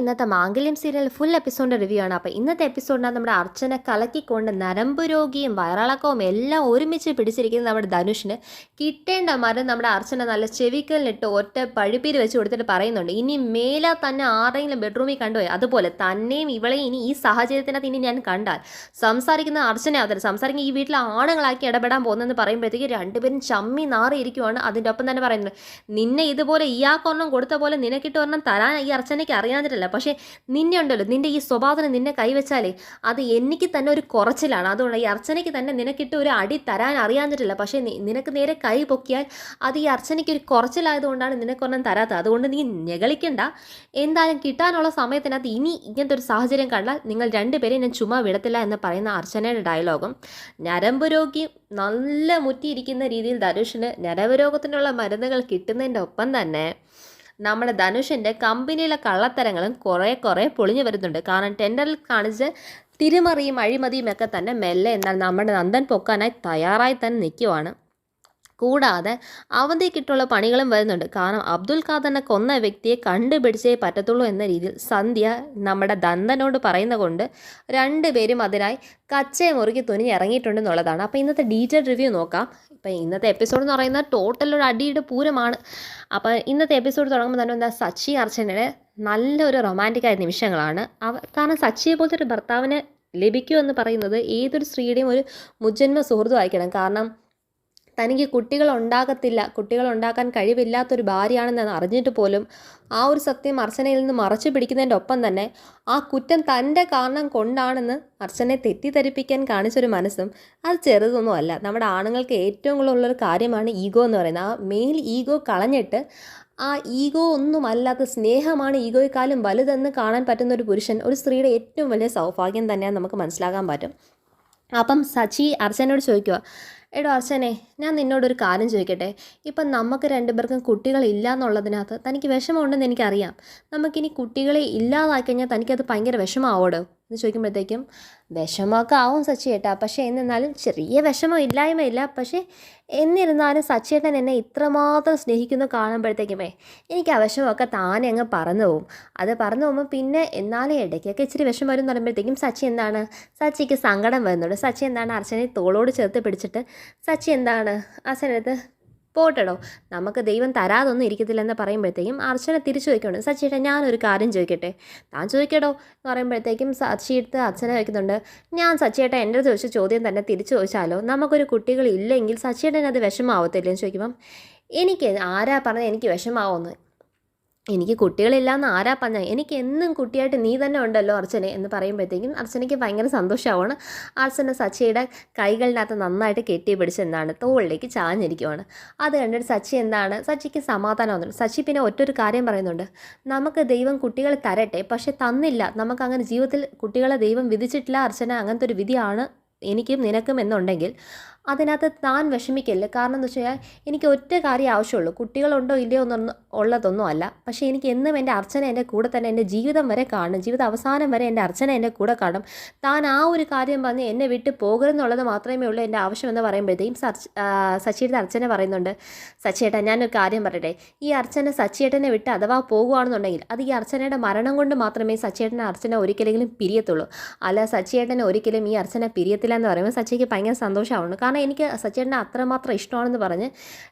ഇന്നത്തെ മാംഗല്യം serial full എപ്പിസോഡിൻ്റെ review ആണ്. അപ്പോൾ ഇന്നത്തെ എപ്പിസോഡിനകത്ത് നമ്മുടെ അർച്ചന കലക്കിക്കൊണ്ട് നരമ്പ് രോഗിയും വയറിളക്കവും എല്ലാം ഒരുമിച്ച് പിടിച്ചിരിക്കുന്ന നമ്മുടെ ധനുഷിന് കിട്ടേണ്ട മരം നമ്മുടെ അർച്ചന നല്ല ചെവിക്കലിനിട്ട് ഒറ്റ പഴുപ്പീര് വെച്ച് കൊടുത്തിട്ട് പറയുന്നുണ്ട്, ഇനി മേലാ തന്നെ ആരെങ്കിലും ബെഡ്റൂമിൽ കണ്ടുപോയി അതുപോലെ തന്നെയും ഇവളെയും ഇനി ഈ സാഹചര്യത്തിനകത്ത് ഇനി ഞാൻ കണ്ടാൽ സംസാരിക്കുന്ന അർച്ചന അതിൽ സംസാരിക്കുന്ന ഈ വീട്ടിലെ ആണുങ്ങളാക്കി ഇടപെടാൻ പോകുന്നതെന്ന് പറയുമ്പോഴത്തേക്ക് രണ്ടുപേരും ചമ്മി നാറിയിരിക്കുവാണ്. അതിൻ്റെ ഒപ്പം തന്നെ പറയുന്നത്, നിന്നെ ഇതുപോലെ ഇയാൾക്കൊരെണ്ണം കൊടുത്ത പോലെ നിനക്കിട്ട് ഒരെണ്ണം തരാൻ ഈ അർച്ചനയ്ക്ക് അറിയാതിട്ടില്ല, പക്ഷേ നിന്നെ ഉണ്ടല്ലോ നിൻ്റെ ഈ സ്വഭാവത്തിന് നിന്നെ കൈവച്ചാലേ അത് എനിക്ക് തന്നെ ഒരു കുറച്ചിലാണ്. അതുകൊണ്ട് ഈ അർച്ചനയ്ക്ക് തന്നെ നിനക്കിട്ട് ഒരു അടി തരാൻ അറിയാതിട്ടില്ല, പക്ഷേ നിനക്ക് നേരെ കൈ പൊക്കിയാൽ അത് ഈ അർച്ചനയ്ക്ക് ഒരു കുറച്ചിലായതുകൊണ്ടാണ് നിനക്കൊരെണ്ണം തരാത്തത്. അതുകൊണ്ട് നീ ഞെകളിക്കണ്ട, എന്തായാലും കിട്ടാനുള്ള സമയത്തിനകത്ത് ഇനി ഇങ്ങനത്തെ ഒരു സാഹചര്യം കണ്ടാൽ നിങ്ങൾ രണ്ടുപേരെയും ഞാൻ ചുമ്മാ വിടത്തില്ല എന്ന് പറയുന്ന അർച്ചനയുടെ ഡയലോഗും ഞരമ്പ് രോഗി നല്ല മുറ്റിയിരിക്കുന്ന രീതിയിൽ ധനുഷിന് ഞരമ്പ് രോഗത്തിനുള്ള മരുന്നുകൾ കിട്ടുന്നതിൻ്റെ ഒപ്പം തന്നെ നമ്മുടെ ധനുഷിൻ്റെ കമ്പനിയിലെ കള്ളത്തരങ്ങളും കുറേ പൊളിഞ്ഞു വരുന്നുണ്ട്. കാരണം ടെൻഡറിൽ കാണിച്ച് തിരിമറിയും അഴിമതിയും ഒക്കെ തന്നെ മെല്ലെ എന്നാൽ നമ്മുടെ നന്ദൻ പൊക്കാനായി തയ്യാറായി തന്നെ നിൽക്കുവാണ്. കൂടാതെ അവധിക്കിട്ടുള്ള പണികളും വരുന്നുണ്ട്. കാരണം അബ്ദുൽ ഖാദറിനെ കൊന്ന വ്യക്തിയെ കണ്ടുപിടിച്ചേ പറ്റത്തുള്ളൂ എന്ന രീതിയിൽ സന്ധ്യ നമ്മുടെ ദന്തനോട് പറയുന്ന കൊണ്ട് രണ്ടുപേരും അതിനായി കച്ചയെ മുറുക്കി തുനിഞ്ഞ് ഇറങ്ങിയിട്ടുണ്ടെന്നുള്ളതാണ്. അപ്പോൾ ഇന്നത്തെ ഡീറ്റെയിൽ റിവ്യൂ നോക്കാം. ഇപ്പം ഇന്നത്തെ എപ്പിസോഡ് എന്ന് പറയുന്നത് ടോട്ടൽ ഒരു അടിയുടെ പൂരമാണ്. അപ്പോൾ ഇന്നത്തെ എപ്പിസോഡ് തുടങ്ങുമ്പോൾ തന്നെ എന്താ സച്ചി അർച്ചനയുടെ നല്ലൊരു റൊമാൻറ്റിക്കായ നിമിഷങ്ങളാണ്. കാരണം സച്ചിയെ പോലത്തെ ഒരു ഭർത്താവിന് ലഭിക്കുമെന്ന് പറയുന്നത് ഏതൊരു സ്ത്രീയുടെയും ഒരു മുജ്ജന്മ സുഹൃത്തുമായിരിക്കണം. കാരണം തനിക്ക് കുട്ടികളുണ്ടാക്കാൻ കഴിവില്ലാത്തൊരു ഭാര്യയാണെന്ന് അറിഞ്ഞിട്ട് പോലും ആ ഒരു സത്യം അർച്ചനയിൽ നിന്ന് മറച്ചു പിടിക്കുന്നതിൻ്റെ ഒപ്പം തന്നെ ആ കുറ്റം തൻ്റെ കാരണം കൊണ്ടാണെന്ന് അർച്ചനയെ തെറ്റിദ്ധരിപ്പിക്കാൻ കാണിച്ചൊരു മനസ്സും അത് ചെറുതൊന്നുമല്ല. നമ്മുടെ ആണുങ്ങൾക്ക് ഏറ്റവും കൂടുതലുള്ളൊരു കാര്യമാണ് ഈഗോ എന്ന് പറയുന്നത്. ആ മെയിൽ ഈഗോ കളഞ്ഞിട്ട് ആ ഈഗോ ഒന്നുമല്ലാത്ത സ്നേഹമാണ് ഈഗോയെക്കാളും വലുതെന്ന് കാണാൻ പറ്റുന്ന ഒരു പുരുഷൻ ഒരു സ്ത്രീയുടെ ഏറ്റവും വലിയ സൗഭാഗ്യം തന്നെയാണ് നമുക്ക് മനസ്സിലാക്കാൻ പറ്റും. അപ്പം സച്ചി അർച്ചനയോട് ചോദിക്കുക, എടോ അർച്ചനെ, ഞാൻ നിന്നോടൊരു കാര്യം ചോദിക്കട്ടെ, ഇപ്പം നമുക്ക് രണ്ടുപേർക്കും കുട്ടികളില്ല എന്നുള്ളതിനകത്ത് തനിക്ക് വിഷമമുണ്ടെന്ന് എനിക്കറിയാം. നമുക്കിനി കുട്ടികളെ ഇല്ലാതാക്കി കഴിഞ്ഞാൽ തനിക്കത് ഭയങ്കര വിഷമമാവോടോ എന്ന് ചോദിക്കുമ്പോഴത്തേക്കും വിഷമമൊക്കെ ആവും സച്ചിയേട്ടാ, പക്ഷേ എന്നിരുന്നാലും ചെറിയ വിഷമം ഇല്ലായ്മയില്ല. പക്ഷേ എന്നിരുന്നാലും സച്ചിയേട്ടൻ എന്നെ ഇത്രമാത്രം സ്നേഹിക്കുന്നു കാണുമ്പോഴത്തേക്കുമേ എനിക്ക് ആ വിഷമമൊക്കെ താനെ അങ്ങ് പറന്നു പോകും. അത് പറന്നു പോകുമ്പോൾ പിന്നെ എന്നാലും ഇടയ്ക്കൊക്കെ ഇച്ചിരി വിഷമം വരും എന്ന് പറയുമ്പോഴത്തേക്കും സച്ചിക്ക് സങ്കടം വരുന്നുണ്ട്. സച്ചി എന്താണ് അർച്ചനയെ തോളോട് ചേർത്ത് പിടിച്ചിട്ട് സച്ചി എന്താണ് അർച്ചനടുത്ത് പോട്ടെടോ, നമുക്ക് ദൈവം തരാതൊന്നും ഇരിക്കത്തില്ലെന്ന് പറയുമ്പോഴത്തേക്കും അർച്ചന തിരിച്ചു ചോദിക്കുന്നുണ്ട്, സച്ചിയേട്ടാ ഞാനൊരു കാര്യം ചോദിക്കട്ടെ? താൻ ചോദിക്കടോ എന്ന് പറയുമ്പോഴത്തേക്കും സച്ചിയെടുത്ത് അർച്ചന ചോദിക്കുന്നുണ്ട്, ഞാൻ സച്ചിയേട്ടാ എൻ്റെ ചോദിച്ച ചോദ്യം തന്നെ തിരിച്ചു ചോദിച്ചാലോ? നമുക്കൊരു കുട്ടികൾ ഇല്ലെങ്കിൽ സച്ചിയേട്ടൻ അത് വിഷമാവത്തില്ലെന്ന് ചോദിക്കുമ്പം എനിക്ക് ആരാ പറഞ്ഞത് എനിക്ക് വിഷമാവുമെന്ന്? എനിക്ക് കുട്ടികളില്ലാന്ന് ആരാ പറഞ്ഞാൽ? എനിക്ക് എന്നും കുട്ടിയായിട്ട് നീ തന്നെ ഉണ്ടല്ലോ അർച്ചനെ എന്ന് പറയുമ്പോഴത്തേക്കും അർച്ചനയ്ക്ക് ഭയങ്കര സന്തോഷമാവാണ്. അർച്ചന സച്ചിയുടെ കൈകളിനകത്ത് നന്നായിട്ട് കെട്ടി പിടിച്ച് എന്താണ് തോളിലേക്ക് ചാഞ്ഞിരിക്കുവാണ്. അത് കണ്ടിട്ട് സച്ചിക്ക് സമാധാനം വന്നിട്ടുണ്ട്. സച്ചി പിന്നെ ഒറ്റൊരു കാര്യം പറയുന്നുണ്ട്, നമുക്ക് ദൈവം കുട്ടികളെ തരട്ടെ, പക്ഷെ തന്നില്ല, നമുക്കങ്ങനെ ജീവിതത്തിൽ കുട്ടികളെ ദൈവം വിധിച്ചിട്ടില്ല അർച്ചന, അങ്ങനത്തെ ഒരു വിധിയാണ് എനിക്കും നിനക്കും എന്നുണ്ടെങ്കിൽ അതിനകത്ത് താൻ വിഷമിക്കല്ല. കാരണം എന്ന് വെച്ച് കഴിഞ്ഞാൽ എനിക്ക് ഒറ്റ കാര്യം ആവശ്യമുള്ളൂ, കുട്ടികളുണ്ടോ ഇല്ലയോ എന്നൊന്നും ഉള്ളതൊന്നും അല്ല, പക്ഷേ എനിക്ക് എന്നും എൻ്റെ അർച്ചന എൻ്റെ കൂടെ തന്നെ എൻ്റെ ജീവിതം വരെ കാണും, ജീവിത അവസാനം വരെ എൻ്റെ അർച്ചന എൻ്റെ കൂടെ കാണും. താൻ ആ ഒരു കാര്യം പറഞ്ഞ് എന്നെ വിട്ട് പോകരുതെന്നുള്ളത് മാത്രമേ ഉള്ളൂ എൻ്റെ ആവശ്യമെന്ന് പറയുമ്പോഴത്തേക്കും സച്ചിയുടെ അർച്ചന പറയുന്നുണ്ട്, സച്ചിയേട്ടാ ഞാനൊരു കാര്യം പറയട്ടെ, ഈ അർച്ചന സച്ചിയേട്ടനെ വിട്ട് അഥവാ പോകുകയാണെന്നുണ്ടെങ്കിൽ അത് ഈ അർച്ചനയുടെ മരണം കൊണ്ട് മാത്രമേ സച്ചിയേട്ടനെ അർച്ചന ഒരിക്കലെങ്കിലും പിരിയത്തുള്ളൂ, അല്ല സച്ചിയേട്ടനെ ഒരിക്കലും ഈ അർച്ചന പിരിയത്തില്ല എന്ന് പറയുമ്പോൾ സച്ചിക്ക് ഭയങ്കര സന്തോഷമാവുന്നു. കാരണം എനിക്ക് സച്ചിയേട്ടനെ അത്രമാത്രം ഇഷ്ടമാണെന്ന് പറഞ്ഞ്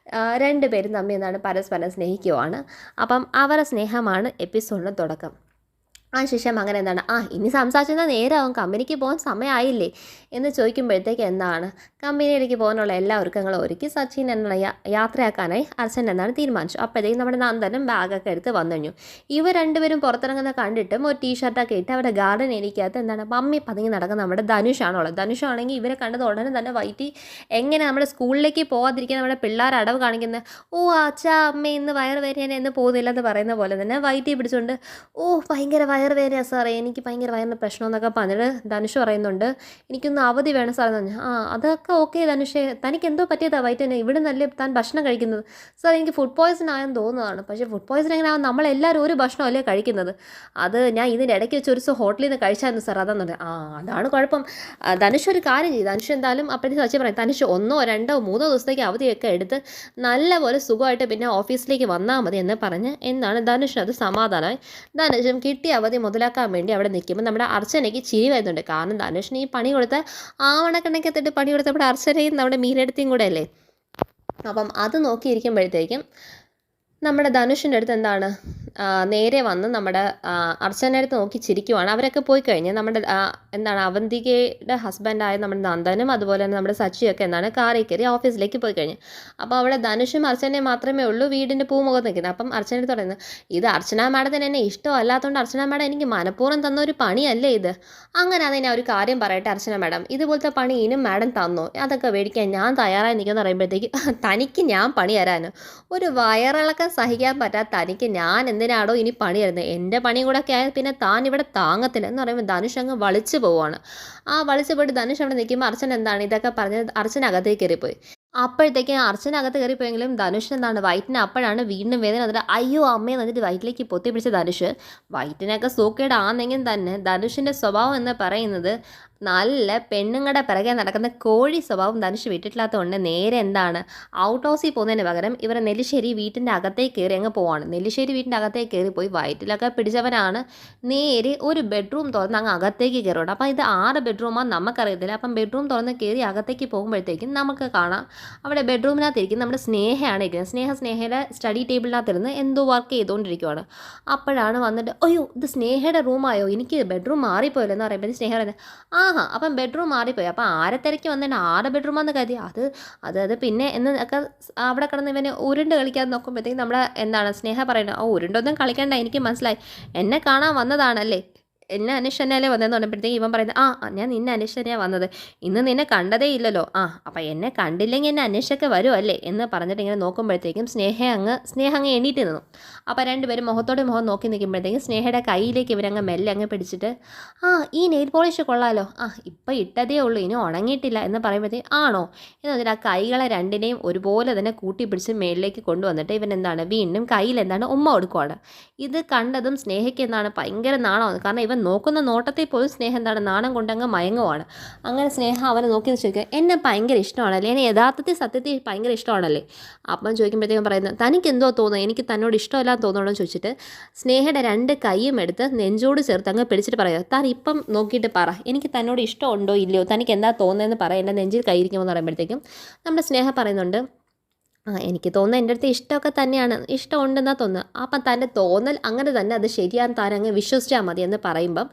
രണ്ടുപേരും തമ്മിൽ എന്താണ് പരസ്പരം സ്നേഹിക്കുവാണ്. അപ്പം അവരുടെ സ്നേഹമാണ് എപ്പിസോഡിന് തുടക്കം. ശേഷം അങ്ങനെ എന്താണ് ഇനി സംസാരിച്ചാൽ നേരമാവും, കമ്പനിക്ക് പോകാൻ സമയമായില്ലേ എന്ന് ചോദിക്കുമ്പോഴത്തേക്ക് എന്താണ് കമ്പനിയിലേക്ക് പോകാനുള്ള എല്ലാ ഒരുക്കങ്ങളും ഒരുക്കി സച്ചിൻ എന്താണ് യാത്രയാക്കാനായി അർച്ചന എന്താണ് തീരുമാനിച്ചു. അപ്പോഴത്തേക്കും നമ്മുടെ നന്ദനും ബാഗൊക്കെ എടുത്ത് വന്നു കഴിഞ്ഞു. ഇവർ രണ്ടുപേരും പുറത്തിറങ്ങുന്ന കണ്ടിട്ടും ഒരു ടീഷർട്ടൊക്കെ ഇട്ട് അവിടെ ഗാർഡൻ ഏരിയക്കകത്ത് എന്താണ് പമ്മി പതുങ്ങി നടക്കുന്ന നമ്മുടെ ധനുഷാണുള്ളത്. ധനുഷാണെങ്കിൽ ഇവരെ കണ്ടത് ഉടനെ തന്നെ വൈറ്റി എങ്ങനെ നമ്മുടെ സ്കൂളിലേക്ക് പോകാതിരിക്കാൻ നമ്മുടെ പിള്ളേർ അടവ് കാണിക്കുന്നത്, അച്ഛാ അമ്മ ഇന്ന് വയറുവേദന എന്ന് പോകുന്നില്ലെന്ന് പറയുന്ന പോലെ തന്നെ വൈറ്റി പിടിച്ചുകൊണ്ട് ഭയങ്കര വയറുവേദന സാറേ, എനിക്ക് ഭയങ്കര വയറിന് പ്രശ്നം എന്നൊക്കെ പറഞ്ഞിട്ട് ധനുഷ് പറയുന്നുണ്ട്, എനിക്കൊന്ന് അവധി വേണം സാറേ എന്ന് പറഞ്ഞു. അതൊക്കെ ഓക്കെ ധനുഷേ, തനിക്ക് എന്തോ പറ്റിയതാ വൈറ്റനെ, ഇവിടെ നല്ല താൻ ഭക്ഷണം കഴിക്കുന്നത്? സാർ എനിക്ക് ഫുഡ് പോയ്സൺ ആയെന്ന് തോന്നുന്നതാണ്. പക്ഷേ ഫുഡ് പോയ്സൺ എങ്ങനെ ആവും, നമ്മളെല്ലാവരും ഒരു ഭക്ഷണമല്ലേ കഴിക്കുന്നത്, അത് ഞാൻ ഇതിൻ്റെ ഇടയ്ക്ക് വെച്ച് ഒരു ദിവസം ഹോട്ടലിൽ നിന്ന് കഴിച്ചായിരുന്നു സാർ അതെന്ന് പറഞ്ഞു. അതാണ് കുഴപ്പം. ധനുഷ് ഒരു കാര്യം ചെയ്തു, ധനുഷ് എന്തായാലും അപ്പോഴത്തെ സച്ചി പറയും, ധനുഷ് 1 2 3 ദിവസത്തേക്ക് അവധിയൊക്കെ എടുത്ത് നല്ലപോലെ സുഖമായിട്ട് പിന്നെ ഓഫീസിലേക്ക് വന്നാൽ മതി എന്ന് പറഞ്ഞ് എന്താണ് ധനുഷിനത് സമാധാനമായി. ധനുഷും കിട്ടിയ അവധി മുതലാക്കാൻ വേണ്ടി അവിടെ നിൽക്കുമ്പോൾ നമ്മുടെ അർച്ചനയ്ക്ക് ചിരി വരുന്നുണ്ട്. കാരണം ധനുഷിന് ഈ പണി കൊടുത്ത ആവണക്കണക്കത്തിട്ട് പണി കൊടുത്ത നമ്മുടെ അർച്ചനയും നമ്മുടെ മീനടുത്തേയും കൂടെ അല്ലേ. അപ്പം അത് നോക്കിയിരിക്കുമ്പോഴത്തേക്കും നമ്മുടെ ധനുഷിൻ്റെ അടുത്ത് എന്താണ് നേരെ വന്ന് നമ്മുടെ അർച്ചനയുടെ അടുത്ത് നോക്കി ചിരിക്കുവാണ്. അവരൊക്കെ പോയി കഴിഞ്ഞ് നമ്മുടെ എന്താണ് അവന്തികയുടെ ഹസ്ബൻഡായ നമ്മുടെ നന്ദനും അതുപോലെ തന്നെ നമ്മുടെ സച്ചിയൊക്കെ എന്താണ് കാറിൽ കയറി ഓഫീസിലേക്ക് പോയി കഴിഞ്ഞ്. അപ്പോൾ അവിടെ ധനുഷും അർച്ചനയും മാത്രമേ ഉള്ളൂ വീടിൻ്റെ പൂമുഖത്ത് നിൽക്കുന്നത്. അപ്പം അർച്ചന അടുത്ത് പറയുന്നത്, ഇത് അർച്ചന മാഡത്തിന് എന്നെ ഇഷ്ടമല്ലാത്തതുകൊണ്ട് അർച്ചന മാഡം എനിക്ക് മനഃപൂർവ്വം തന്ന ഒരു പണിയല്ലേ ഇത്. അങ്ങനെ അതിനെ ഒരു കാര്യം പറയട്ടെ അർച്ചന മാഡം, ഇതുപോലത്തെ പണി ഇനും മാഡം തന്നോ, അതൊക്കെ മേടിക്കാൻ ഞാൻ തയ്യാറായി നിൽക്കുമെന്ന് പറയുമ്പോഴത്തേക്ക് തനിക്ക് ഞാൻ പണി തരാനോ, ഒരു വയറിളക്കം സഹിക്കാൻ പറ്റാത്ത തനിക്ക് ഞാൻ എന്തിനാടോ ഇനി പണി തരുന്നത്, എൻ്റെ പണിയും കൂടെ ഒക്കെ ആയാൽ പിന്നെ താൻ ഇവിടെ താങ്ങത്തില്ല എന്ന് പറയുമ്പോൾ ധനുഷ് അങ്ങ് വളിച്ചു പോവുകയാണ്. ആ വളിച്ചു പോയിട്ട് ധനുഷ് അവിടെ നിൽക്കുമ്പോൾ അർച്ചന എന്താണ് ഇതൊക്കെ പറഞ്ഞത് അർച്ചന അകത്തേക്ക് കയറിപ്പോയി. അപ്പോഴത്തേക്കും അർച്ചന അകത്ത് കയറിപ്പോയെങ്കിലും ധനുഷിന് എന്താണ് വയറ്റിന് അപ്പോഴാണ് വീണ്ടും വേദന വന്നിട്ട് അയ്യോ അമ്മയെ വന്നിട്ട് വയറ്റിലേക്ക് പൊത്തി പിടിച്ച ധനുഷ്. വയറ്റിനൊക്കെ സൂക്കേടാണെങ്കിലും തന്നെ ധനുഷിൻ്റെ സ്വഭാവം എന്ന് പറയുന്നത് നല്ല പെണ്ണുങ്ങളുടെ പിറകെ നടക്കുന്ന കോഴി സ്വഭാവം ധനുഷ് വിട്ടിട്ടില്ലാത്തതുകൊണ്ട് നേരെ എന്താണ് ഔട്ട് ഹൗസിൽ പോകുന്നതിന് പകരം ഇവരെ നെല്ലിശ്ശേരി വീട്ടിൻ്റെ അകത്തേക്ക് കയറി അങ്ങ് പോവാണ്. നെല്ലിശ്ശേരി വീട്ടിൻ്റെ അകത്തേക്ക് കയറി പോയി വയറ്റിലൊക്കെ പിടിച്ചവനാണ് നേരെ ഒരു ബെഡ്റൂം തുറന്ന് അങ്ങ് അകത്തേക്ക് കയറുകയാണ്. അപ്പം ഇത് 6 ബെഡ്റൂമാണെന്ന് നമുക്കറിയത്തില്ല. അപ്പം ബെഡ്റൂം തുറന്ന് കയറി അകത്തേക്ക് പോകുമ്പോഴത്തേക്കും നമുക്ക് കാണാം അവിടെ ബെഡ്റൂമിനകത്തിരിക്കും നമ്മുടെ സ്നേഹയാണ് ഇരിക്കുന്നത്. സ്നേഹയുടെ സ്റ്റഡി ടേബിളിനകത്തിരുന്ന് എന്തോ വർക്ക് ചെയ്തുകൊണ്ടിരിക്കുവാണ്. അപ്പോഴാണ് വന്നിട്ട് അയ്യോ ഇത് സ്നേഹയുടെ റൂമായോ, എനിക്ക് ബെഡ്റൂം മാറിപ്പോയല്ലോ എന്ന് പറയുമ്പോൾ സ്നേഹ പറയുന്നത് അപ്പം ബെഡ്റൂം മാറിപ്പോയി. അപ്പം ആരെ തിരക്കി വന്നിട്ട് 6 ബെഡ്റൂമാന്ന് കരുതി അത് പിന്നെ എന്ന് ഒക്കെ അവിടെ കിടന്ന് ഇവന് ഉരുണ്ട് കളിക്കാതെ നോക്കുമ്പോഴത്തേക്കും നമ്മുടെ എന്താണ് സ്നേഹ പറയുന്നത്, ഉരുണ്ടൊന്നും കളിക്കണ്ട എനിക്ക് മനസ്സിലായി, എന്നെ കാണാൻ വന്നതാണല്ലേ, എന്നെ അന്വേഷിച്ചല്ലേ വന്നതെന്ന് പറഞ്ഞപ്പോഴത്തേക്ക് ഇവൻ പറയുന്നത് ഞാൻ നിന്നെ അന്വേഷിച്ചാണ് വന്നത്, ഇന്ന് നിന്നെ കണ്ടതേ ഇല്ലല്ലോ, അപ്പം എന്നെ കണ്ടില്ലെങ്കിൽ എന്നെ അന്വേഷിച്ചൊക്കെ വരുമല്ലേ എന്ന് പറഞ്ഞിട്ട് ഇങ്ങനെ നോക്കുമ്പോഴത്തേക്കും സ്നേഹ അങ്ങ് എണീറ്റ് നിന്നു. അപ്പോൾ രണ്ടുപേരും മുഖത്തോടെ മുഖം നോക്കി നിൽക്കുമ്പോഴത്തേക്കും സ്നേഹയുടെ കയ്യിലേക്ക് ഇവരങ്ങ് മെല്ലെ അങ്ങ് പിടിച്ചിട്ട് ഈ നെയിൽ പോളിഷ് കൊള്ളാമല്ലോ, ഇപ്പം ഇട്ടതേ ഉള്ളൂ ഇനി ഉണങ്ങിയിട്ടില്ല എന്ന് പറയുമ്പോഴത്തേക്കും ആണോ എന്ന് പറഞ്ഞിട്ട് ആ കൈകളെ രണ്ടിനെയും ഒരുപോലെ തന്നെ കൂട്ടിപ്പിടിച്ച് മേളിലേക്ക് കൊണ്ടുവന്നിട്ട് ഇവൻ എന്താണ് വീണ്ടും കയ്യിൽ എന്താണ് ഉമ്മ കൊടുക്കുവാണ്. ഇത് കണ്ടതും സ്നേഹയ്ക്ക് എന്താണ് ഭയങ്കര നാണമാണ്. കാരണം ഇവൻ നോക്കുന്ന നോട്ടത്തിൽ പോലും സ്നേഹം എന്താണ് നാണം കൊണ്ടങ്ങ് മയങ്ങുവാണ്. അങ്ങനെ സ്നേഹ അവനെ നോക്കി ചോദിക്കുക, എന്നെ ഭയങ്കര ഇഷ്ടമാണല്ലേ, എന്നെ യഥാർത്ഥത്തിൽ സത്യത്തിൽ ഭയങ്കര ഇഷ്ടമാണല്ലേ. അപ്പം ചോദിക്കുമ്പോഴത്തേക്കും പറയുന്നത് തനിക്ക് എന്തോ തോന്നുന്നു, എനിക്ക് തന്നോട് ഇഷ്ടമല്ലാന്ന് തോന്നണോ എന്ന് ചോദിച്ചിട്ട് സ്നേഹയുടെ 2 കൈയും എടുത്ത് നെഞ്ചോട് ചേർത്ത് അങ്ങ് പിടിച്ചിട്ട് പറയുക, താൻ ഇപ്പം നോക്കിയിട്ട് പറ എനിക്ക് തന്നോട് ഇഷ്ടമുണ്ടോ ഇല്ലയോ, തനിക്ക് എന്താ തോന്നുന്നതെന്ന് പറ, എൻ്റെ നെഞ്ചിൽ കൈയിരിക്കുമെന്ന് പറയുമ്പോഴത്തേക്കും നമ്മുടെ സ്നേഹ പറയുന്നുണ്ട് എനിക്ക് തോന്നുന്നത് എൻ്റെ അടുത്ത് ഇഷ്ടമൊക്കെ തന്നെയാണ്, ഇഷ്ടമുണ്ടെന്നാണ് തോന്നുന്നത്. അപ്പം തൻ്റെ തോന്നൽ അങ്ങനെ തന്നെ അത് ശരിയാന്ന് താൻ അങ്ങ് വിശ്വസിച്ചാൽ മതി എന്ന് പറയുമ്പം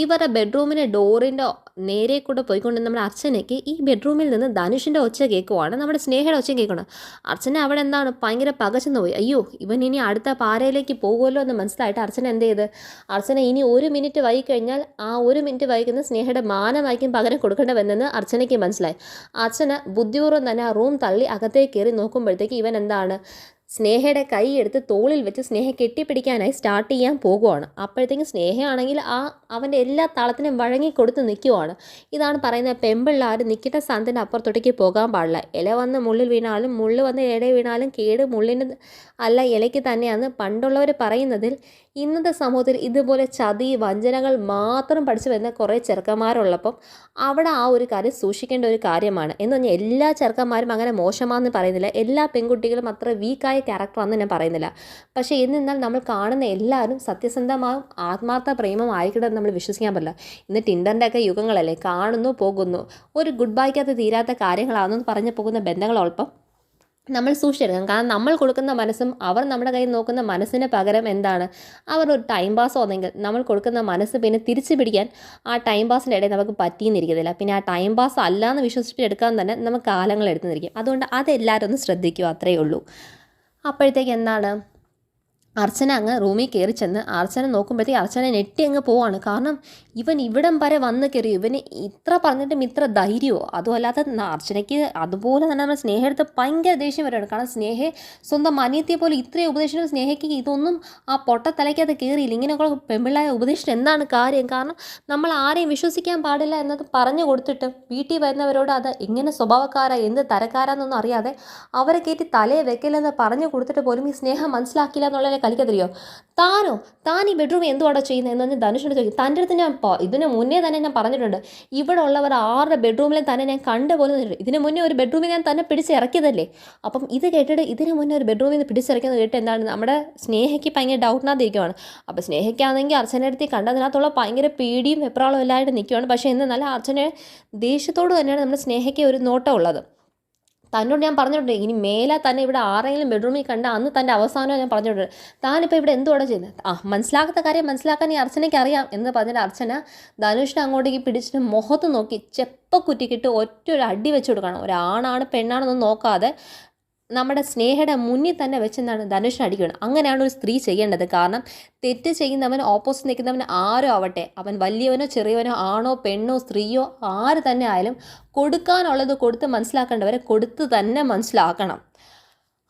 ഇവരുടെ ബെഡ്റൂമിൻ്റെ ഡോറിൻ്റെ നേരെ കൂടെ പോയിക്കൊണ്ട് നമ്മുടെ അർച്ചനയ്ക്ക് ഈ ബെഡ്റൂമിൽ നിന്ന് ധനുഷിൻ്റെ ഒച്ച കേൾക്കുവാണ്, നമ്മുടെ സ്നേഹയുടെ ഒച്ച കേൾക്കണം. അർച്ചന അവിടെ എന്താണ് ഭയങ്കര പകച്ചെന്ന് പോയി. അയ്യോ ഇവൻ ഇനി അടുത്ത പാരയിലേക്ക് പോകുമല്ലോ എന്ന് മനസ്സിലായിട്ട് അർച്ചന എന്ത് ചെയ്ത്, അർച്ചന ഇനി 1 മിനിറ്റ് വൈകിക്കഴിഞ്ഞാൽ ആ 1 മിനിറ്റ് വൈകുന്ന സ്നേഹയുടെ മാനമായിരിക്കും പകരം കൊടുക്കേണ്ടി വന്നെന്ന് അർച്ചനയ്ക്ക് മനസ്സിലായി. അർച്ചന ബുദ്ധിപൂർവ്വം തന്നെ ആ റൂം തള്ളി അകത്തേക്ക് കയറി നോക്കുമ്പോഴത്തേക്ക് ഇവൻ എന്താണ് സ്നേഹയുടെ കൈ എടുത്ത് തോളിൽ വെച്ച് സ്നേഹ കെട്ടിപ്പിടിക്കാനായി സ്റ്റാർട്ട് ചെയ്യാൻ പോകുവാണ്. അപ്പോഴത്തേക്കും സ്നേഹയാണെങ്കിൽ അവൻ്റെ എല്ലാ താളത്തിനും വഴങ്ങി കൊടുത്ത് നിൽക്കുവാണ്. ഇതാണ് പറയുന്നത് പെമ്പിള്ളാർ നിൽക്കിട്ട സ്ഥാനത്തിൻ്റെ അപ്പുറത്തോട്ടേക്ക് പോകാൻ പാടില്ല. ഇല വന്ന് മുള്ളിൽ വീണാലും മുള്ള് വന്ന് ഇലയിൽ വീണാലും കേട് മുള്ളിന് അല്ല ഇലയ്ക്ക് തന്നെയാണ് പണ്ടുള്ളവർ പറയുന്നതിൽ. ഇന്നത്തെ സമൂഹത്തിൽ ഇതുപോലെ ചതി വഞ്ചനകൾ മാത്രം പഠിച്ചു വരുന്ന കുറേ ചെറുക്കന്മാരുള്ളപ്പം അവിടെ ആ ഒരു കാര്യം സൂക്ഷിക്കേണ്ട ഒരു കാര്യമാണ്. എന്ന് പറഞ്ഞാൽ എല്ലാ ചെറുക്കന്മാരും അങ്ങനെ മോശമാണെന്ന് പറയുന്നില്ല, എല്ലാ പെൺകുട്ടികളും അത്ര വീക്കായ ക്യാരക്ടറാണെന്ന് ഞാൻ പറയുന്നില്ല. പക്ഷേ എന്നിരുന്നാൽ നമ്മൾ കാണുന്ന എല്ലാവരും സത്യസന്ധമായും ആത്മാർത്ഥ പ്രേമം ആയിരിക്കണമെന്ന് നമ്മൾ വിശ്വസിക്കാൻ പറ്റില്ല. ഇന്ന് ടിൻഡറിൻ്റെ ഒക്കെ യുഗങ്ങളല്ലേ, കാണുന്നു പോകുന്നു, ഒരു ഗുഡ് ബൈക്കകത്ത് തീരാത്ത കാര്യങ്ങളാണെന്ന് പറഞ്ഞു പോകുന്ന ബന്ധങ്ങളോടൊപ്പം നമ്മൾ സൂക്ഷിച്ചെടുക്കണം. കാരണം നമ്മൾ കൊടുക്കുന്ന മനസ്സും അവർ നമ്മുടെ കയ്യിൽ നോക്കുന്ന മനസ്സിന് പകരം എന്താണ് അവർ ഒരു ടൈം പാസ് ആണെങ്കിൽ നമ്മൾ കൊടുക്കുന്ന മനസ്സ് പിന്നെ തിരിച്ചു പിടിക്കാൻ ആ ടൈം പാസിൻ്റെ ഇടയിൽ നമുക്ക് പറ്റിയെന്നിരിക്കത്തില്ല. പിന്നെ ആ ടൈം പാസ് അല്ലാന്ന് വിശ്വസിച്ചെടുക്കാൻ തന്നെ നമുക്ക് കാലങ്ങൾ എടുത്തുനിന്നിരിക്കും. അതുകൊണ്ട് അതെല്ലാവരും ഒന്ന് ശ്രദ്ധിക്കുക, അത്രയേ ഉള്ളൂ. അപ്പോഴത്തേക്ക് എന്താണ് അർച്ചന അങ്ങ് റൂമിൽ കയറി ചെന്ന് അർച്ചന നോക്കുമ്പോഴത്തേക്ക് അർച്ചന ഞെട്ടി അങ്ങ് പോവാണ്. കാരണം ഇവൻ ഇവിടം വരെ വന്ന് കയറി, ഇവന് ഇത്ര പറഞ്ഞിട്ടും ഇത്ര ധൈര്യമോ. അതുമല്ലാതെ അർച്ചനയ്ക്ക് അതുപോലെ തന്നെ നമ്മുടെ സ്നേഹയെടുത്ത് ഭയങ്കര ദേഷ്യം വരികയാണ്. കാരണം സ്നേഹയെ സ്വന്തം അനിയത്തിയെ പോലെ ഇത്രയും ഉപദേശിച്ചിട്ട് സ്നേഹയ്ക്ക് ഇതൊന്നും ആ പൊട്ട തലയ്ക്കകത്ത് കയറിയില്ല. ഇങ്ങനെയൊക്കെ പെമ്പിള്ളായ ഉപദേശിച്ചിട്ട് എന്താണ് കാര്യം? കാരണം നമ്മൾ ആരെയും വിശ്വസിക്കാൻ പാടില്ല എന്നത് പറഞ്ഞു കൊടുത്തിട്ട് വീട്ടിൽ വരുന്നവരോട് അത് എങ്ങനെ സ്വഭാവക്കാരാ എന്ത് തരക്കാരാന്നൊന്നും അറിയാതെ അവരെ കയറ്റി തലയെ വെക്കില്ലെന്ന് പറഞ്ഞു കൊടുത്തിട്ട് പോലും ഈ സ്നേഹം മനസ്സിലാക്കില്ല എന്നുള്ളതിനെ കളിക്കത്തില്ലയോ? താൻ ഈ ബെഡ്റൂമിൽ എന്തുവാടോ ചെയ്യുന്നത് എന്ന് പറഞ്ഞ് ധനുഷിനോട് ചോദിക്കും. തൻ്റെ അടുത്ത് ഞാൻ ഇതിന് മുന്നേ തന്നെ ഞാൻ പറഞ്ഞിട്ടുണ്ട്, ഇവിടെ ഉള്ളവർ ആരുടെ ബെഡ്റൂമിലും തന്നെ ഞാൻ കണ്ടുപോലും തന്നിട്ടുണ്ട്. ഇതിന് മുന്നേ ഒരു ബെഡ്റൂമിൽ ഞാൻ തന്നെ പിടിച്ചിറക്കിയതല്ലേ. അപ്പം ഇത് കേട്ടിട്ട് ഇതിന് മുന്നേ ഒരു ബെഡ്റൂമിൽ നിന്ന് പിടിച്ചിറക്കിയെന്ന് കേട്ട് എന്താണ് നമ്മുടെ സ്നേഹയ്ക്ക് ഭയങ്കര ഡൗട്ടിനകത്തിരിക്കുവാണ്. അപ്പോൾ സ്നേഹയ്ക്കാണെങ്കിൽ അർച്ചന അടുത്ത് കണ്ടതിനകത്തുള്ള ഭയങ്കര പേടിയും വെപ്രാളവും എല്ലായിട്ട് നിൽക്കുവാണ്. പക്ഷേ ഇന്ന് നല്ല അർച്ചന ദേഷ്യത്തോട് തന്നെയാണ് നമ്മുടെ സ്നേഹയ്ക്ക് ഒരു നോട്ടം ഉള്ളത്. തന്നോട് ഞാൻ പറഞ്ഞിട്ടുണ്ട്, ഇനി മേലെ തന്നെ ഇവിടെ ആരെങ്കിലും ബെഡ്റൂമിൽ കണ്ട അന്ന് തൻ്റെ അവസാനം ഞാൻ പറഞ്ഞിട്ടുണ്ട്, താനിപ്പോൾ ഇവിടെ എന്തുവാണ് ചെയ്യുന്നത്? മനസ്സിലാക്കാത്ത കാര്യം മനസ്സിലാക്കാൻ ഈ അർച്ചനയ്ക്ക് അറിയാം എന്ന് പറഞ്ഞിട്ട് അർച്ചന ധനുഷിനെ അങ്ങോട്ടേക്ക് പിടിച്ചിട്ട് മുഖത്ത് നോക്കി ചെപ്പക്കുറ്റിക്കിട്ട് ഒറ്റ ഒരു അടി വെച്ച് കൊടുക്കണം. ഒരാണാണ് പെണ്ണാണെന്നൊന്നും നോക്കാതെ നമ്മുടെ സ്നേഹയുടെ മുന്നിൽ തന്നെ വെച്ചെന്നാണ് ധനുഷിനെ അടിക്കണം. അങ്ങനെയാണ് ഒരു സ്ത്രീ ചെയ്യേണ്ടത്. കാരണം തെറ്റ് ചെയ്യുന്നവൻ, ഓപ്പോസിറ്റ് നിൽക്കുന്നവൻ ആരോ ആവട്ടെ, അവൻ വലിയവനോ ചെറിയവനോ ആണോ പെണ്ണോ സ്ത്രീയോ ആര് തന്നെ ആയാലും കൊടുക്കാനുള്ളത് കൊടുത്ത് മനസ്സിലാക്കേണ്ടവരെ കൊടുത്ത് തന്നെ മനസ്സിലാക്കണം.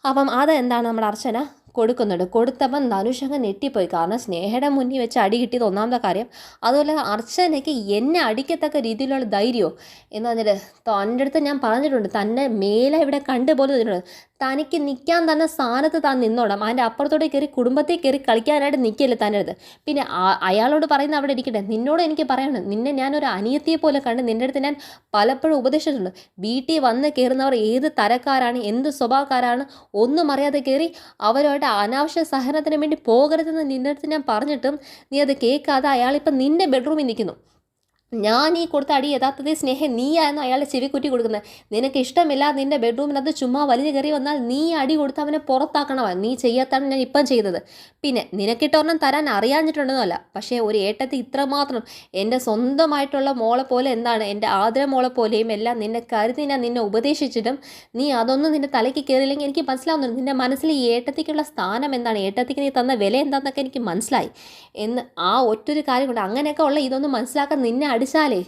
അപ്പം അതെന്താണ് നമ്മുടെ അർച്ചന കൊടുക്കുന്നുണ്ട്. കൊടുത്തപ്പം ധനുഷ് അങ്ങ് ഞെട്ടിപ്പോയി. കാരണം സ്നേഹയുടെ മുന്നിൽ വെച്ച് അടി കിട്ടിയത് ഒന്നാമത്തെ കാര്യം. അതുപോലെ അർച്ചനയ്ക്ക് എന്നെ അടിക്കത്തക്ക രീതിയിലുള്ള ധൈര്യമോ എന്ന് പറഞ്ഞിട്ട് തൻ്റെ അടുത്ത് ഞാൻ പറഞ്ഞിട്ടുണ്ട്, തന്നെ മേലെ ഇവിടെ കണ്ടുപോലെ തന്നിട്ടുണ്ട്, തനിക്ക് നിൽക്കാൻ തന്നെ സ്ഥാനത്ത് താൻ നിന്നോടാം, അതിൻ്റെ അപ്പുറത്തോടെ കയറി കുടുംബത്തിൽ കയറി കളിക്കാനായിട്ട് നിൽക്കില്ല തൻ്റെ അടുത്ത്. പിന്നെ അയാളോട് പറയുന്ന അവിടെ ഇരിക്കട്ടെ, നിന്നോട് എനിക്ക് പറയണം, നിന്നെ ഞാനൊരു അനിയത്തിയെ പോലെ കണ്ട് നിൻ്റെ അടുത്ത് ഞാൻ പലപ്പോഴും ഉപദേശിച്ചിട്ടുണ്ട്. വീട്ടിൽ വന്ന് കയറുന്നവർ ഏത് തരക്കാരാണ്, എന്ത് സ്വഭാവക്കാരാണ് ഒന്നും അറിയാതെ കയറി അവരുമായിട്ട് അനാവശ്യ സഹനത്തിന് വേണ്ടി പോകരുതെന്ന് നിൻ്റെ അടുത്ത് ഞാൻ പറഞ്ഞിട്ടും നീ അത് കേൾക്കാതെ അയാളിപ്പം നിൻ്റെ ബെഡ്റൂമിൽ നിൽക്കുന്നു. ഞാൻ ഈ കൊടുത്ത അടി യഥാർത്ഥത്തിൽ സ്നേഹം നീയായിരുന്നു അയാളെ ചെവിക്കുറ്റി കൊടുക്കുന്നത്. നിനക്ക് ഇഷ്ടമില്ല നിൻ്റെ ബെഡ്റൂമിനകത്ത് ചുമ്മാ വലിഞ്ഞു കയറി വന്നാൽ നീ അടി കൊടുത്ത് അവനെ പുറത്താക്കണമാണ്. നീ ചെയ്യാത്താണ് ഞാൻ ഇപ്പം ചെയ്തത്. പിന്നെ നിനക്കിട്ടൊരെണ്ണം തരാൻ അറിയാഞ്ഞിട്ടുണ്ടെന്നല്ല, പക്ഷേ ഒരു ഏട്ടത്തി ഇത്രമാത്രം എൻ്റെ സ്വന്തമായിട്ടുള്ള മോളെ പോലെ, എന്താണ് എൻ്റെ ആദര മോളെ പോലെയും എല്ലാം നിന്നെ കരുതി ഞാൻ നിന്നെ ഉപദേശിച്ചിട്ടും നീ അതൊന്നും നിൻ്റെ തലയ്ക്ക് കയറിയില്ലെങ്കിൽ എനിക്ക് മനസ്സിലാവുന്നുണ്ട്. നിൻ്റെ മനസ്സിൽ ഈ ഏട്ടത്തിക്കുള്ള സ്ഥാനം എന്താണ്, ഏട്ടത്തിക്ക് നീ തന്ന വില എന്താണെന്നൊക്കെ എനിക്ക് മനസ്സിലായി എന്ന് ആ ഒറ്റൊരു കാര്യം കൊണ്ട് അങ്ങനെയൊക്കെ ഉള്ള ഇതൊന്നും മനസ്സിലാക്കാൻ നിന്നെ അടിച്ചാലേ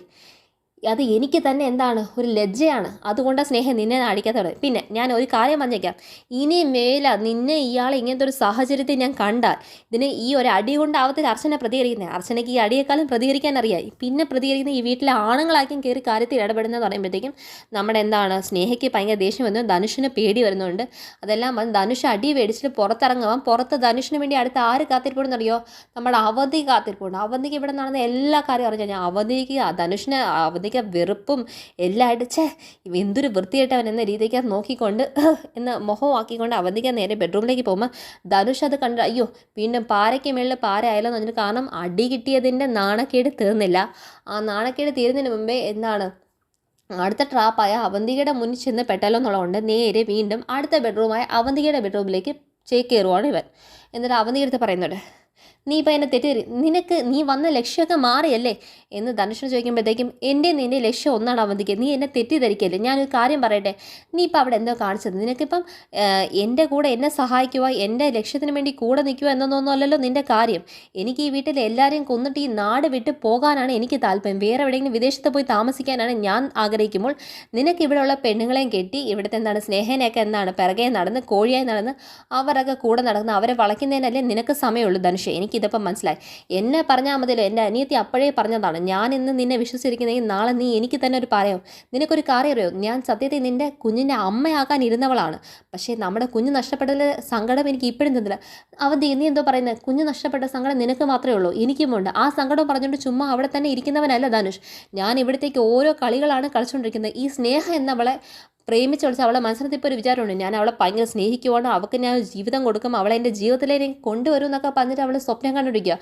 അത് എനിക്ക് തന്നെ എന്താണ് ഒരു ലജ്ജയാണ്. അതുകൊണ്ടാണ് സ്നേഹം നിന്നെ അടിക്കാത്തത്. പിന്നെ ഞാൻ ഒരു കാര്യം പറഞ്ഞേക്കാം, ഇനി മേല നിന്നെ ഇയാൾ ഇങ്ങനത്തെ ഒരു സാഹചര്യത്തിൽ ഞാൻ കണ്ടാൽ ഇതിന് ഈ ഒരു അടി കൊണ്ടാവത്തിൽ അർച്ചന പ്രതികരിക്കുന്നത്. അർച്ചനയ്ക്ക് ഈ അടിയേക്കാളും പ്രതികരിക്കാൻ അറിയാം. പിന്നെ പ്രതികരിക്കുന്ന ഈ വീട്ടിലെ ആണുങ്ങളായിരിക്കും കയറി കാര്യത്തിൽ ഇടപെടുന്നതെന്ന് പറയുമ്പോഴത്തേക്കും നമ്മുടെ എന്താണ് സ്നേഹയ്ക്ക് ഭയങ്കര ദേഷ്യം വരുന്നു, ധനുഷിന് പേടി വരുന്നുണ്ട്. അതെല്ലാം വന്ന് ധനുഷ് അടി മേടിച്ചിട്ട് പുറത്തിറങ്ങുവാൻ, പുറത്ത് ധനുഷിന് വേണ്ടി അടുത്ത് ആര് കാത്തിരിപ്പുണ്ടെന്നറിയോ? നമ്മുടെ അവധി കാത്തിരിപ്പുണ്ട്. അവധിക്ക് ഇവിടെ നടന്ന എല്ലാ കാര്യം അറിഞ്ഞു കഴിഞ്ഞാൽ അവധിക്ക് ധനുഷിന് അവധിക്ക് വെറുപ്പും എല്ലായിട്ട് എന്തൊരു വൃത്തിയായിട്ടവൻ എന്ന രീതിക്ക് നോക്കിക്കൊണ്ട് എന്ന് മുഖമാക്കിക്കൊണ്ട് അവന്തിക്കാൻ നേരെ ബെഡ്റൂമിലേക്ക് പോകുമ്പോൾ ധനുഷ് അത് കണ്ട് അയ്യോ വീണ്ടും പാരയ്ക്ക് മേളിൽ പാര ആയാലോ എന്ന് പറഞ്ഞിട്ട്, കാരണം അടി കിട്ടിയതിൻ്റെ നാണക്കേട് തീർന്നില്ല. ആ നാണക്കേട് തീരുന്നതിന് മുമ്പേ എന്താണ് അടുത്ത ട്രാപ്പായ അവന്തികയുടെ മുന്നിൽ ചെന്ന് പെട്ടാലോ എന്നുള്ളതുകൊണ്ട് നേരെ വീണ്ടും അടുത്ത ബെഡ്റൂമായ അവന്തികയുടെ ബെഡ്റൂമിലേക്ക് ചേക്കേറുവാണ് ഇവൻ. എന്നിട്ട് അവന്തികടുത്ത് പറയുന്നുണ്ട്, നീ ഇപ്പം എന്നെ തെറ്റി, നീ വന്ന ലക്ഷ്യമൊക്കെ മാറിയല്ലേ എന്ന് ധനുഷിന് ചോദിക്കുമ്പോഴത്തേക്കും നിൻ്റെ ലക്ഷ്യം ഒന്നാണ് അവന്തിക്ക്, നീ എന്നെ തെറ്റിദ്ധരിക്കല്ലേ. ഞാനൊരു കാര്യം പറയട്ടെ, നീ ഇപ്പം അവിടെ എന്തോ കാണിച്ചത്, നിനക്കിപ്പം എൻ്റെ കൂടെ എന്നെ സഹായിക്കുക, എൻ്റെ ലക്ഷ്യത്തിന് വേണ്ടി കൂടെ നിൽക്കുക എന്നൊന്നും അല്ലല്ലോ നിൻ്റെ കാര്യം. എനിക്ക് ഈ വീട്ടിൽ എല്ലാവരെയും കൊന്നിട്ട് ഈ നാട് വിട്ട് പോകാനാണ് എനിക്ക് താല്പര്യം. വേറെ എവിടെയെങ്കിലും വിദേശത്ത് പോയി താമസിക്കാനാണ് ഞാൻ ആഗ്രഹിക്കുമ്പോൾ നിനക്ക് ഇവിടെയുള്ള പെണ്ണുങ്ങളെയും കെട്ടി ഇവിടുത്തെ എന്താണ് സ്നേഹനെയൊക്കെ എന്താണ് പിറകെ നടന്ന് കോഴിയായി നടന്ന് അവരൊക്കെ കൂടെ നടന്ന് അവരെ വളയ്ക്കുന്നതിനല്ലേ നിനക്ക് സമയമുള്ളൂ ധനുഷ്. എനിക്കിതിപ്പം മനസ്സിലായി. എന്നെ പറഞ്ഞാൽ മതിയല്ലോ, എൻ്റെ അനിയത്തി അപ്പോഴേ പറഞ്ഞതാണ്, ഞാൻ ഇന്ന് നിന്നെ വിശ്വസിച്ചിരിക്കുന്നെങ്കിൽ നാളെ നീ എനിക്ക് തന്നെ ഒരു പറയാം. നിനക്കൊരു കാര്യം അറിയോ, ഞാൻ സത്യത്തിൽ നിൻ്റെ കുഞ്ഞിൻ്റെ അമ്മയാക്കാൻ ഇരുന്നവളാണ്. പക്ഷേ നമ്മുടെ കുഞ്ഞ് നഷ്ടപ്പെട്ടതിൽ സങ്കടം എനിക്ക് ഇപ്പോഴും തന്നില്ല. നീ എന്തോ പറയുന്നത്, കുഞ്ഞ് നഷ്ടപ്പെട്ട സങ്കടം നിനക്ക് മാത്രമേ ഉള്ളൂ, എനിക്കുമുണ്ട്. ആ സങ്കടം പറഞ്ഞുകൊണ്ട് ചുമ്മാ അവിടെ തന്നെ ഇരിക്കുന്നവനല്ല ധനുഷ്. ഞാൻ ഇവിടത്തേക്ക് ഓരോ കളികളാണ് കളിച്ചുകൊണ്ടിരിക്കുന്നത്. ഈ സ്നേഹം എന്നവളെ പ്രേമിച്ച് വിളിച്ച് അവളെ മനസ്സിനകത്ത് ഇപ്പോൾ ഒരു വിചാരമുണ്ട്, ഞാൻ അവളെ ഭയങ്കര സ്നേഹിക്കുവാണ്, അവൾക്ക് ഞാൻ ജീവിതം കൊടുക്കും, അവളെ എൻ്റെ ജീവിതത്തിലേക്ക് കൊണ്ടുവരും എന്നൊക്കെ പറഞ്ഞിട്ട് അവൾ സ്വപ്നം കണ്ടുപിടിക്കുക.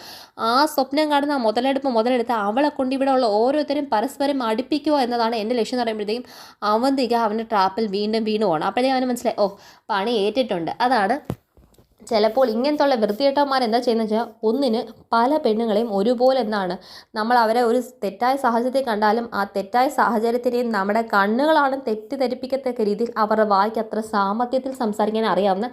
ആ സ്വപ്നം കാണുന്ന മുതലെടുത്ത് അവളെ കൊണ്ട് ഇവിടെ ഉള്ള ഓരോരുത്തരും പരസ്പരം അടുപ്പിക്കുക എന്നതാണ് എൻ്റെ ലക്ഷ്യം എന്ന് പറയുമ്പോഴത്തേക്കും അവന്തിക അവൻ്റെ ട്രാപ്പിൽ വീണ്ടും വീണു പോകണം. അപ്പോഴേ അവന് മനസ്സിലായി, ഓ പണി ഏറ്റിട്ടുണ്ട്. അതാണ് ചിലപ്പോൾ ഇങ്ങനത്തുള്ള വൃത്തികെട്ടന്മാർ എന്താ ചെയ്യുന്നത് വെച്ചാൽ, ഒന്നിന് പല പെണ്ണുങ്ങളെയും ഒരുപോലെ എന്താണ് നമ്മൾ അവരെ ഒരു തെറ്റായ സാഹചര്യത്തിൽ കണ്ടാലും ആ തെറ്റായ സാഹചര്യത്തിനെയും നമ്മുടെ കണ്ണുകളാണ് തെറ്റിദ്ധരിപ്പിക്കത്തക്ക രീതിയിൽ അവരുടെ വായിക്ക് അത്ര സാമർത്ഥ്യത്തിൽ സംസാരിക്കാൻ അറിയാവുന്ന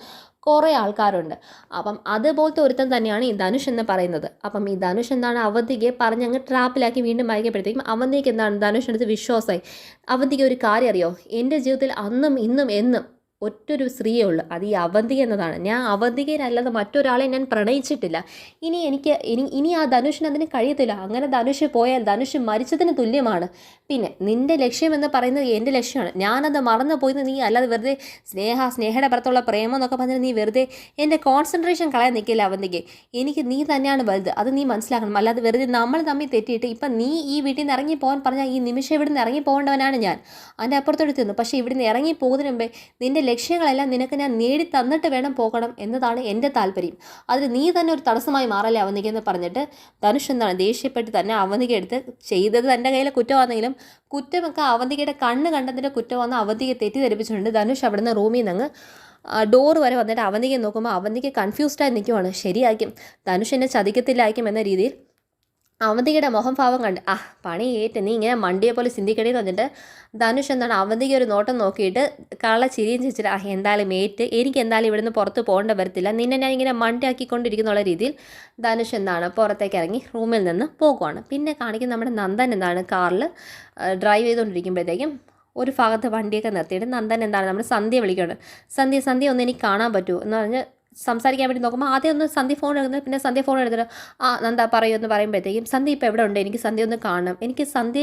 കുറേ ആൾക്കാരുണ്ട്. അപ്പം അതുപോലത്തെ ഒരുത്തൻ തന്നെയാണ് ഈ ധനുഷ് എന്ന് പറയുന്നത്. അപ്പം ഈ ധനുഷ് എന്താണ് അവന്തികയെ പറഞ്ഞങ്ങ് ട്രാപ്പിലാക്കി വീണ്ടും വായിക്കപ്പെടുത്തേക്കും അവന്തിക്ക് എന്താണ് ധനുഷിനടുത്ത് വിശ്വാസമായി. അവന്തിക്ക് ഒരു കാര്യം അറിയോ, എൻ്റെ ജീവിതത്തിൽ അന്നും ഇന്നും എന്നും ഒറ്റൊരു സ്ത്രീയേ ഉള്ളൂ, അത് ഈ അവന്തിക എന്നതാണ്. ഞാൻ അവന്തികയിലല്ലാതെ മറ്റൊരാളെ ഞാൻ പ്രണയിച്ചിട്ടില്ല. ഇനി ആ ധനുഷിന് അതിന് കഴിയത്തില്ല. അങ്ങനെ ധനുഷ് പോയാൽ ധനുഷ് മരിച്ചതിന് തുല്യമാണ്. പിന്നെ നിൻ്റെ ലക്ഷ്യമെന്ന് പറയുന്നത് എൻ്റെ ലക്ഷ്യമാണ്. ഞാനത് മറന്നു പോയിന്ന് നീ അല്ലാതെ വെറുതെ സ്നേഹയുടെ പുറത്തുള്ള പ്രേമം എന്നൊക്കെ പറഞ്ഞാൽ നീ വെറുതെ എൻ്റെ കോൺസെൻട്രേഷൻ കളയാൻ നിൽക്കില്ല അവന്തിക്ക്. എനിക്ക് നീ തന്നെയാണ് വലുത്, അത് നീ മനസ്സിലാക്കണം. അല്ലാതെ വെറുതെ നമ്മൾ തമ്മിൽ തെറ്റിയിട്ട് ഇപ്പം നീ ഈ വീട്ടിൽ നിന്ന് ഇറങ്ങി പോകാൻ പറഞ്ഞാൽ ഈ നിമിഷം ഇവിടെ നിന്ന് ഇറങ്ങി പോകേണ്ടവനാണ് ഞാൻ. അതിൻ്റെ അപ്പുറത്തോട്ട് തിന്നു. പക്ഷേ ഇവിടെ നിന്ന് ഇറങ്ങി പോകുന്നതിന് മുമ്പേ നിൻ്റെ ലക്ഷ്യങ്ങളെല്ലാം നിനക്ക് ഞാൻ നേടി തന്നിട്ട് വേണം പോകണം എന്നതാണ് എൻ്റെ താല്പര്യം. അതിന് നീ തന്നെ ഒരു തടസ്സമായി മാറല്ലേ അവന്തിക എന്ന് പറഞ്ഞിട്ട് ധനുഷ് എന്താണ് ദേഷ്യപ്പെട്ട് തന്നെ അവന്തിക എടുത്ത്, ചെയ്തത് തൻ്റെ കയ്യിലെ കുറ്റമാണെങ്കിലും കുറ്റമൊക്കെ അവന്തികയുടെ കണ്ണ് കണ്ടതിൻ്റെ കുറ്റമാണെന്ന് അവന്തിക തെറ്റിദ്ധരിപ്പിച്ചിട്ടുണ്ട്. ധനുഷ് അവിടുന്ന് റൂമിൽ നിന്ന് ഡോറ് വരെ വന്നിട്ട് അവന്തികയെ നോക്കുമ്പോൾ അവന്തിക കൺഫ്യൂസ്ഡായി നിൽക്കുവാണ്. ശരിയായിരിക്കും, ധനുഷ് എന്നെ ചതിക്കത്തില്ലായിരിക്കും എന്ന രീതിയിൽ അവന്തികയുടെ മുഖം ഭാവം കണ്ട് പണി ഏറ്റ്, നീ ഇങ്ങനെ മണ്ടിയെ പോലെ ചിന്തിക്കണേന്ന് പറഞ്ഞിട്ട് ധനുഷ് എന്താണ് അവന്തിക ഒരു നോട്ടം നോക്കിയിട്ട് കള്ള ചിരിയും ചിരിച്ചിട്ട് എന്തായാലും ഏറ്റ്, എനിക്ക് എന്തായാലും ഇവിടുന്ന് പുറത്ത് പോകേണ്ട വരത്തില്ല, നിന്നെ ഞാൻ ഇങ്ങനെ മണ്ടിയാക്കിക്കൊണ്ടിരിക്കുന്നുള്ള രീതിയിൽ ധനുഷ് എന്താണ് പുറത്തേക്ക് ഇറങ്ങി റൂമിൽ നിന്ന് പോകുവാണ്. പിന്നെ കാണിക്കുന്ന നമ്മുടെ നന്ദൻ എന്താണ് കാറിൽ ഡ്രൈവ് ചെയ്തുകൊണ്ടിരിക്കുമ്പോഴത്തേക്കും ഒരു ഭാഗത്ത് വണ്ടിയൊക്കെ നിർത്തിയിട്ട് നന്ദൻ എന്താണ് നമ്മുടെ സന്ധ്യ വിളിക്കുകയാണ്. സന്ധ്യ ഒന്ന് എനിക്ക് കാണാൻ പറ്റുമോ എന്ന് പറഞ്ഞ് സംസാരിക്കാൻ വേണ്ടി നോക്കുമ്പോൾ ആദ്യം ഒന്ന് സന്ധ്യ ഫോൺ എടുക്കുന്നത്, പിന്നെ സന്ധ്യ ഫോൺ എടുത്തിട്ട് നന്ദ പറയൂ എന്ന് പറയുമ്പോഴത്തേക്കും സന്ധ്യ ഇപ്പോൾ എവിടെ ഉണ്ട്, എനിക്ക് സന്ധ്യ ഒന്ന് കാണണം, എനിക്ക് സന്ധ്യ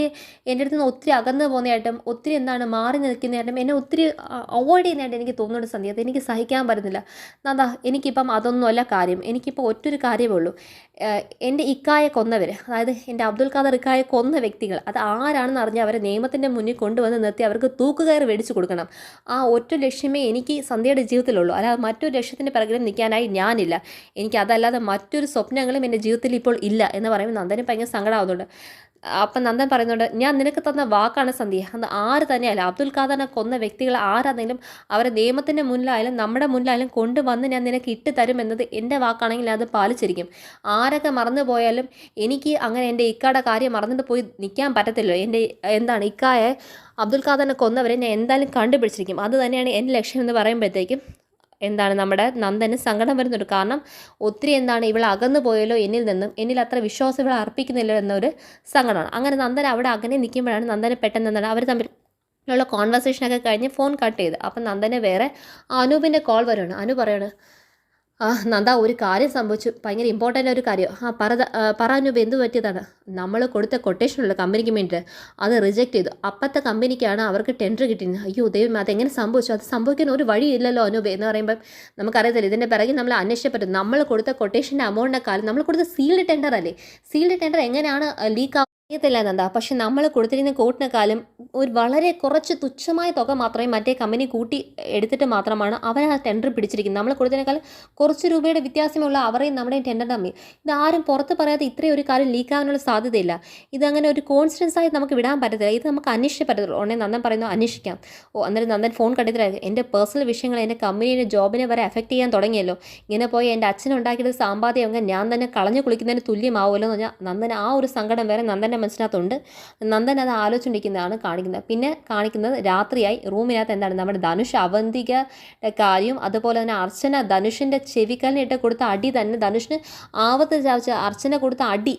എൻ്റെ അടുത്ത് നിന്ന് ഒത്തിരി അകന്ന് പോകുന്നതായിട്ടും ഒത്തിരി എന്താണ് മാറി നിൽക്കുന്നതായിട്ടും എന്നെ ഒത്തിരി അവോയ്ഡ് ചെയ്യുന്നതായിട്ട് എനിക്ക് തോന്നുന്നുണ്ട് സന്ധ്യ, അത് എനിക്ക് സഹിക്കാൻ പറ്റുന്നില്ല നന്ദ. എനിക്കിപ്പം അതൊന്നുമല്ല കാര്യം, എനിക്കിപ്പോൾ ഒറ്റൊരു കാര്യമേ ഉള്ളൂ. എൻ്റെ ഇക്കായെ കൊന്നവർ, അതായത് എൻ്റെ അബ്ദുൽ ഖാദർ ഇക്കായെ കൊന്ന വ്യക്തികൾ, അത് ആരാണെന്ന് അറിഞ്ഞ് അവരെ നിയമത്തിൻ്റെ മുന്നിൽ കൊണ്ടുവന്ന് നിർത്തി അവർക്ക് തൂക്കുകയർ മേടിച്ചു കൊടുക്കണം. ആ ഒറ്റ ലക്ഷ്യമേ എനിക്ക് സന്ധ്യയുടെ ജീവിതത്തിലുള്ളൂ. അല്ലാതെ മറ്റൊരു ലക്ഷ്യത്തിൻ്റെ പിറകിലും നിൽക്കാനായി ഞാനില്ല. എനിക്ക് അതല്ലാതെ മറ്റൊരു സ്വപ്നങ്ങളും എൻ്റെ ജീവിതത്തിൽ ഇപ്പോൾ ഇല്ല എന്ന് പറയുമ്പോൾ നന്ദന് ഭയങ്കര സങ്കടമാവുന്നുണ്ട്. അപ്പം നന്ദൻ പറയുന്നുണ്ട്, ഞാൻ നിനക്ക് തന്ന വാക്കാണ് സന്ധ്യ, അത് ആര് തന്നെയല്ല അബ്ദുൽ ഖാദറിനെ കൊന്ന വ്യക്തികൾ ആരാണെങ്കിലും അവരെ നിയമത്തിൻ്റെ മുന്നിലായാലും നമ്മുടെ മുന്നിലായാലും കൊണ്ടുവന്ന് ഞാൻ നിനക്ക് ഇട്ട് തരും എന്നത് എൻ്റെ വാക്കാണെങ്കിൽ അത് പാലിച്ചിരിക്കും. ആരൊക്കെ മറന്നു പോയാലും എനിക്ക് അങ്ങനെ എൻ്റെ ഇക്കായുടെ കാര്യം മറന്നിട്ട് പോയി നിൽക്കാൻ പറ്റത്തില്ലോ. എൻ്റെ എന്താണ് ഇക്കായെ അബ്ദുൽ ഖാദറിനെ കൊന്നവരെ ഞാൻ എന്തായാലും കണ്ടുപിടിച്ചിരിക്കും, അത് തന്നെയാണ് എൻ്റെ ലക്ഷ്യം എന്ന് പറയുമ്പോഴത്തേക്കും എന്താണ് നമ്മുടെ നന്ദന് സങ്കടം വരുന്നുണ്ട്. കാരണം ഒത്തിരി എന്താണ് ഇവൾ അകന്നു പോയല്ലോ എന്നിൽ നിന്നും, എന്നിൽ അത്ര വിശ്വാസം ഇവൾ അർപ്പിക്കുന്നില്ല എന്നൊരു സങ്കടമാണ്. അങ്ങനെ നന്ദൻ അവിടെ അകനെ നിൽക്കുമ്പോഴാണ് നന്ദന് പെട്ടെന്ന് എന്താണ് അവർ തമ്മിലുള്ള കോൺവെർസേഷനൊക്കെ കഴിഞ്ഞ് ഫോൺ കട്ട് ചെയ്ത് അപ്പം നന്ദന് വേറെ അനൂപിൻ്റെ കോൾ വരുവാണ്. അനു പറയാണ്, നന്ദ ഒരു കാര്യം സംഭവിച്ചു, ഭയങ്കര ഇമ്പോർട്ടൻ്റ് ഒരു കാര്യം. പറ അനൂപ് എന്ത് പറ്റിയതാണ്? നമ്മൾ കൊടുത്ത കൊട്ടേഷനുള്ള കമ്പനിക്ക് വേണ്ടിയിട്ട് അത് റിജക്റ്റ് ചെയ്തു. അപ്പത്തെ കമ്പനിക്കാണ് അവർക്ക് ടെൻഡർ കിട്ടിയത്. അയ്യോ ദൈവം, അതെങ്ങനെ സംഭവിച്ചു? അത് സംഭവിക്കാൻ ഒരു വഴിയില്ലല്ലോ അനൂപ് എന്ന് പറയുമ്പം നമുക്കറിയത്തില്ല. ഇതിൻ്റെ പിറകെ നമ്മൾ അന്വേഷിച്ചപ്പെട്ടു. നമ്മൾ കൊടുത്ത കൊട്ടേഷൻ്റെ അമൗണ്ടിൻ്റെ കാലം നമ്മൾ കൊടുത്ത സീൽഡ് ടെൻഡർ അല്ലേ, സീൽഡ് ടെൻഡർ എങ്ങനെയാണ് ലീക്ക് അറിയത്തില്ല നന്ദ. പക്ഷെ നമ്മൾ കൊടുത്തിരുന്ന കോട്ടിനെക്കാളും ഒരു വളരെ കുറച്ച് തുച്ഛമായ തുക മാത്രമേ മറ്റേ കമ്പനി കൂട്ടി എടുത്തിട്ട് മാത്രമാണ് അവർ ആ ടെൻഡർ പിടിച്ചിരിക്കുന്നത്. നമ്മൾ കൊടുത്തതിനേക്കാൾ കുറച്ച് രൂപയുടെ വ്യത്യാസമുള്ള അവരെയും നമ്മുടെയും ടെൻഡർ തമ്മിൽ. ഇതാരും പുറത്ത് പറയാതെ ഇത്രയും ഒരു കാര്യം ലീക്കാകാനുള്ള സാധ്യതയില്ല. ഇതങ്ങനെ ഒരു കോൺഫിഡൻസ് ആയി നമുക്ക് വിടാൻ പറ്റത്തില്ല. ഇത് നമുക്ക് അന്വേഷിച്ചേ പറ്റത്തുള്ളൂ. ഉടനെ നന്ദൻ പറയുന്നു അന്വേഷിക്കാം. അന്നേരം നന്ദൻ ഫോൺ കണ്ടിട്ട് എൻ്റെ പേഴ്സണൽ വിഷയങ്ങൾ എൻ്റെ കമ്പനിയുടെ ജോബിനെ വരെ എഫക്റ്റ് ചെയ്യാൻ തുടങ്ങിയല്ലോ. ഇങ്ങനെ പോയി എൻ്റെ അച്ഛനുണ്ടാക്കിയത് സാമ്പാദ്യം ഞാൻ തന്നെ കളഞ്ഞു കുളിക്കുന്നതിന് തുല്യമാവുമല്ലോ എന്ന് പറഞ്ഞാൽ നന്ദൻ ആ ഒരു സങ്കടം വരെ നന്ദൻ്റെ മനസ്സിനകത്തുണ്ട്. നന്ദൻ അത് ആലോചിച്ചുകൊണ്ടിരിക്കുന്നതാണ് കാണിക്കുന്നത്. പിന്നെ കാണിക്കുന്നത് രാത്രിയായി റൂമിനകത്ത് എന്താണ് നമ്മുടെ ധനുഷ് അവന്തികയുടെ കാര്യം, അതുപോലെ തന്നെ അർച്ചന ധനുഷിൻ്റെ ചെവിക്കലിനിട്ട് കൊടുത്ത അടി തന്നെ ധനുഷിന് ആവത്ത് ചാവിച്ച് അർച്ചന കൊടുത്ത അടി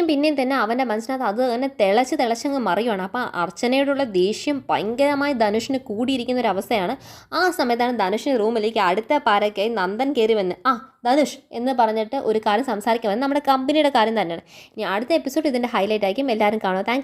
പിന്നെയും തന്നെ അവൻ്റെ മനസ്സിനകത്ത് അത് തന്നെ തിളച്ചങ്ങ് മറിയുവാണ്. അപ്പം അർച്ചനയോടുള്ള ദേഷ്യം ഭയങ്കരമായി ധനുഷിന് കൂടിയിരിക്കുന്ന ഒരു അവസ്ഥയാണ്. ആ സമയത്താണ് ധനുഷിൻ്റെ റൂമിലേക്ക് അടുത്ത പാരയ്ക്കായി നന്ദൻ കയറി വന്ന് ധനുഷ് എന്ന് പറഞ്ഞിട്ട് ഒരു കാര്യം സംസാരിക്കാൻ വന്ന് നമ്മുടെ കമ്പനിയുടെ കാര്യം തന്നെയാണ്. ഇനി അടുത്ത എപ്പിസോഡ് ഇതിൻ്റെ ഹൈലൈറ്റ് ആയിരിക്കും. എല്ലാവരും കാണുക. താങ്ക്